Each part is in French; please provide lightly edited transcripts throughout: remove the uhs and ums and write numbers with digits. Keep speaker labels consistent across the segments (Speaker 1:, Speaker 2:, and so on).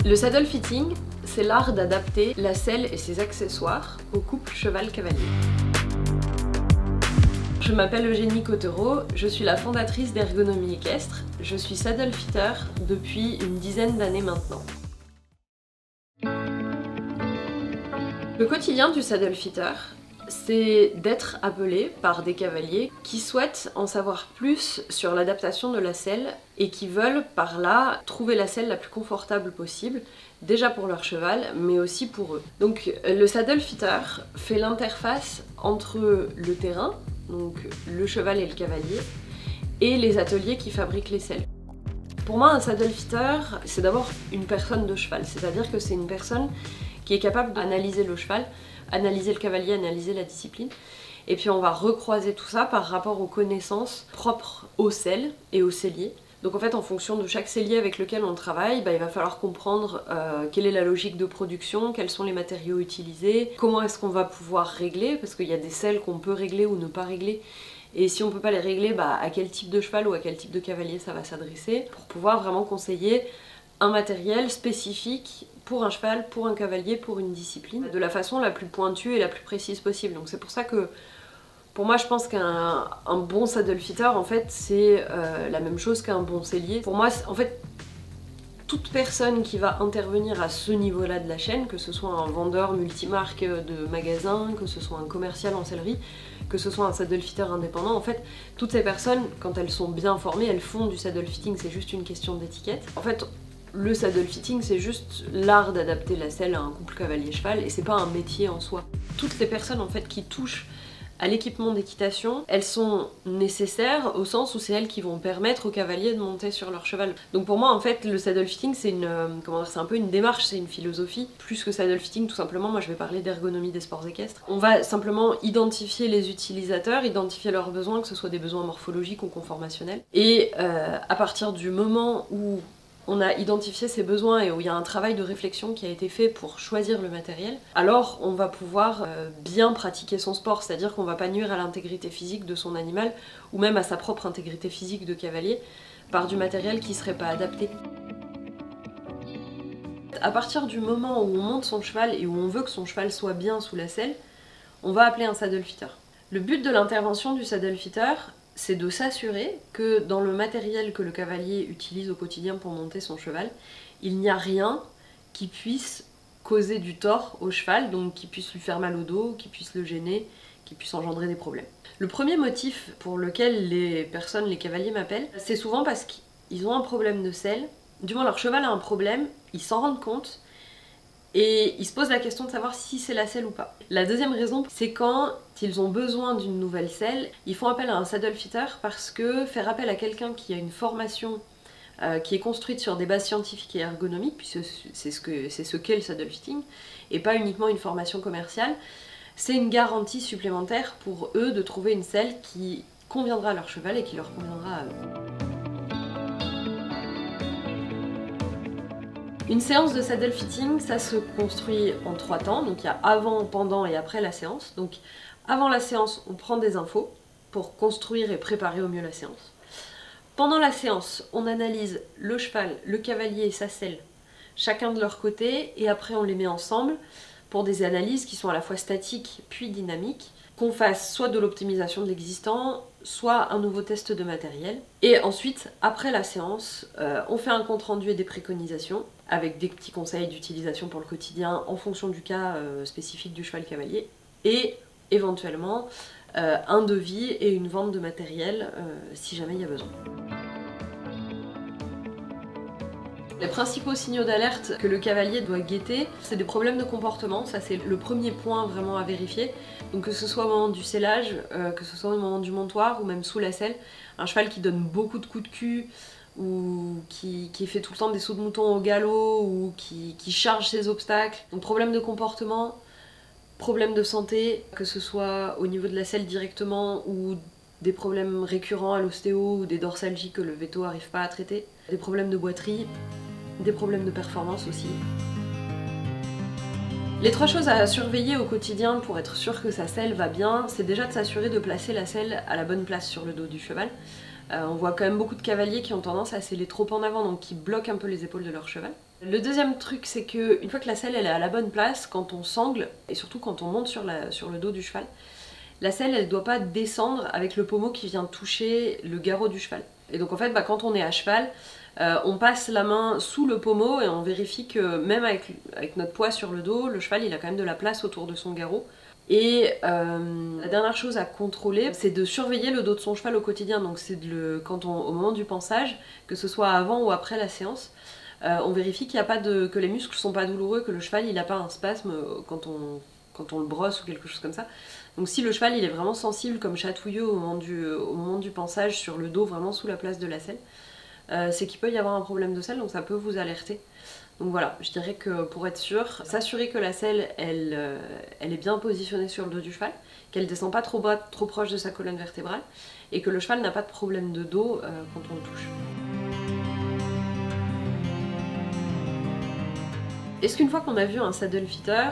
Speaker 1: Le saddle fitting, c'est l'art d'adapter la selle et ses accessoires au couple cheval-cavalier. Je m'appelle Eugénie Cottereau, je suis la fondatrice d'Ergonomie Équestre. Je suis saddle fitter depuis une dizaine d'années maintenant. Le quotidien du saddle fitter, c'est d'être appelé par des cavaliers qui souhaitent en savoir plus sur l'adaptation de la selle et qui veulent par là trouver la selle la plus confortable possible, déjà pour leur cheval mais aussi pour eux. Donc le saddle fitter fait l'interface entre le terrain, donc le cheval et le cavalier, et les ateliers qui fabriquent les selles. Pour moi, un saddle fitter, c'est d'abord une personne de cheval, c'est-à-dire que c'est une personne qui est capable d'analyser le cheval, analyser le cavalier, analyser la discipline. Et puis on va recroiser tout ça par rapport aux connaissances propres aux selles et aux selliers. Donc en fait, en fonction de chaque sellier avec lequel on travaille, il va falloir comprendre quelle est la logique de production, quels sont les matériaux utilisés, comment est-ce qu'on va pouvoir régler, parce qu'il y a des selles qu'on peut régler ou ne pas régler. Et si on ne peut pas les régler, à quel type de cheval ou à quel type de cavalier ça va s'adresser, pour pouvoir vraiment conseiller un matériel spécifique pour un cheval, pour un cavalier, pour une discipline, de la façon la plus pointue et la plus précise possible. Donc c'est pour ça que, pour moi, je pense qu'un bon saddle fitter, en fait, c'est la même chose qu'un bon sellier. Pour moi, en fait, toute personne qui va intervenir à ce niveau-là de la chaîne, que ce soit un vendeur multimarque de magasin, que ce soit un commercial en sellerie, que ce soit un saddle fitter indépendant, en fait, toutes ces personnes, quand elles sont bien formées, elles font du saddle fitting, c'est juste une question d'étiquette. En fait, le saddle fitting, c'est juste l'art d'adapter la selle à un couple cavalier-cheval et c'est pas un métier en soi. Toutes les personnes en fait qui touchent à l'équipement d'équitation, elles sont nécessaires au sens où c'est elles qui vont permettre aux cavaliers de monter sur leur cheval. Donc pour moi en fait le saddle fitting c'est un peu une démarche, c'est une philosophie. Plus que saddle fitting tout simplement, moi je vais parler d'ergonomie des sports équestres. On va simplement identifier les utilisateurs, identifier leurs besoins, que ce soit des besoins morphologiques ou conformationnels. Et à partir du moment où on a identifié ses besoins et où il y a un travail de réflexion qui a été fait pour choisir le matériel, alors on va pouvoir bien pratiquer son sport, c'est-à-dire qu'on va pas nuire à l'intégrité physique de son animal ou même à sa propre intégrité physique de cavalier par du matériel qui serait pas adapté. À partir du moment où on monte son cheval et où on veut que son cheval soit bien sous la selle, on va appeler un saddle fitter. Le but de l'intervention du saddle fitter, c'est de s'assurer que dans le matériel que le cavalier utilise au quotidien pour monter son cheval, il n'y a rien qui puisse causer du tort au cheval, donc qui puisse lui faire mal au dos, qui puisse le gêner, qui puisse engendrer des problèmes. Le premier motif pour lequel les cavaliers m'appellent, c'est souvent parce qu'ils ont un problème de selle, du moins leur cheval a un problème, ils s'en rendent compte, et ils se posent la question de savoir si c'est la selle ou pas. La deuxième raison, c'est quand ils ont besoin d'une nouvelle selle, ils font appel à un saddle fitter parce que faire appel à quelqu'un qui a une formation qui est construite sur des bases scientifiques et ergonomiques, puisque c'est ce qu'est le saddle fitting, et pas uniquement une formation commerciale, c'est une garantie supplémentaire pour eux de trouver une selle qui conviendra à leur cheval et qui leur conviendra à eux. Une séance de saddle fitting, ça se construit en 3 temps, donc il y a avant, pendant et après la séance. Donc avant la séance, on prend des infos pour construire et préparer au mieux la séance. Pendant la séance, on analyse le cheval, le cavalier et sa selle, chacun de leur côté, et après on les met ensemble pour des analyses qui sont à la fois statiques puis dynamiques, qu'on fasse soit de l'optimisation de l'existant, soit un nouveau test de matériel. Et ensuite, après la séance, on fait un compte rendu et des préconisations, avec des petits conseils d'utilisation pour le quotidien en fonction du cas spécifique du cheval cavalier, et éventuellement un devis et une vente de matériel si jamais il y a besoin. Les principaux signaux d'alerte que le cavalier doit guetter, c'est des problèmes de comportement, ça c'est le premier point vraiment à vérifier. Donc que ce soit au moment du sellage, que ce soit au moment du montoir ou même sous la selle, un cheval qui donne beaucoup de coups de cul ou qui fait tout le temps des sauts de mouton au galop ou qui charge ses obstacles. Donc problème de comportement, problème de santé, que ce soit au niveau de la selle directement ou des problèmes récurrents à l'ostéo ou des dorsalgies que le véto n'arrive pas à traiter, des problèmes de boiterie, des problèmes de performance aussi. Les 3 choses à surveiller au quotidien pour être sûr que sa selle va bien, c'est déjà de s'assurer de placer la selle à la bonne place sur le dos du cheval. On voit quand même beaucoup de cavaliers qui ont tendance à sceller trop en avant, donc qui bloquent un peu les épaules de leur cheval. Le deuxième truc, c'est que une fois que la selle elle est à la bonne place, quand on sangle, et surtout quand on monte sur le dos du cheval, la selle elle doit pas descendre avec le pommeau qui vient toucher le garrot du cheval. Et donc en fait, quand on est à cheval, on passe la main sous le pommeau et on vérifie que même avec notre poids sur le dos, le cheval il a quand même de la place autour de son garrot. Et la dernière chose à contrôler, c'est de surveiller le dos de son cheval au quotidien. Donc c'est au moment du pansage, que ce soit avant ou après la séance, on vérifie qu'il y a pas que les muscles sont pas douloureux, que le cheval il a pas un spasme quand on le brosse ou quelque chose comme ça. Donc si le cheval il est vraiment sensible comme chatouilleux au moment du pansage sur le dos, vraiment sous la place de la selle, c'est qu'il peut y avoir un problème de selle, donc ça peut vous alerter. Donc voilà, je dirais que pour être sûr, s'assurer que la selle elle est bien positionnée sur le dos du cheval, qu'elle descend pas trop bas, trop proche de sa colonne vertébrale, et que le cheval n'a pas de problème de dos quand on le touche. Est-ce qu'une fois qu'on a vu un saddle fitter,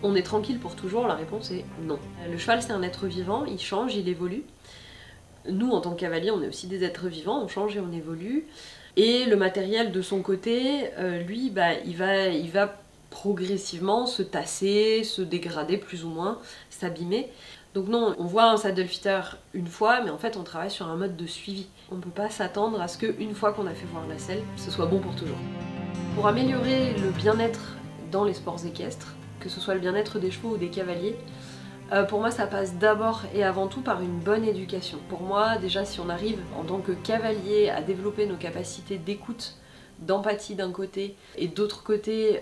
Speaker 1: on est tranquille pour toujours? La réponse est non. Le cheval c'est un être vivant, il change, il évolue. Nous en tant que cavalier on est aussi des êtres vivants, on change et on évolue. Et le matériel de son côté, lui, il va progressivement se tasser, se dégrader plus ou moins, s'abîmer. Donc non, on voit un saddle fitter une fois, mais en fait on travaille sur un mode de suivi. On ne peut pas s'attendre à ce qu'une fois qu'on a fait voir la selle, ce soit bon pour toujours. Pour améliorer le bien-être dans les sports équestres, que ce soit le bien-être des chevaux ou des cavaliers, pour moi ça passe d'abord et avant tout par une bonne éducation. Pour moi déjà si on arrive en tant que cavalier à développer nos capacités d'écoute, d'empathie d'un côté et d'autre côté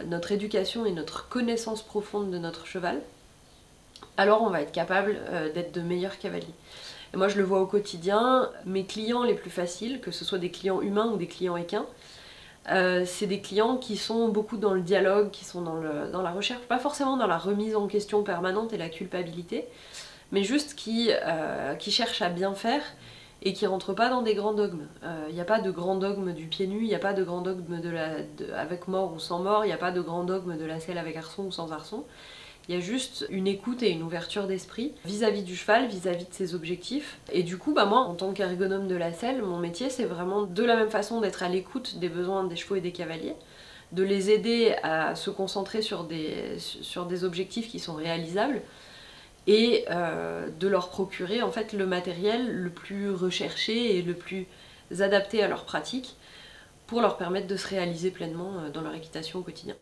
Speaker 1: notre éducation et notre connaissance profonde de notre cheval, alors on va être capable d'être de meilleurs cavaliers. Et moi je le vois au quotidien, mes clients les plus faciles, que ce soit des clients humains ou des clients équins, c'est des clients qui sont beaucoup dans le dialogue, qui sont dans la recherche, pas forcément dans la remise en question permanente et la culpabilité, mais juste qui cherchent à bien faire et qui rentrent pas dans des grands dogmes. Il n'y a pas de grand dogme du pied nu, il n'y a pas de grand dogme avec mort ou sans mort, il n'y a pas de grand dogme de la selle avec arçon ou sans arçon. Il y a juste une écoute et une ouverture d'esprit vis-à-vis du cheval, vis-à-vis de ses objectifs. Et du coup, moi, en tant qu'ergonome de la selle, mon métier, c'est vraiment de la même façon d'être à l'écoute des besoins des chevaux et des cavaliers, de les aider à se concentrer sur des objectifs qui sont réalisables, et de leur procurer en fait le matériel le plus recherché et le plus adapté à leur pratique pour leur permettre de se réaliser pleinement dans leur équitation au quotidien.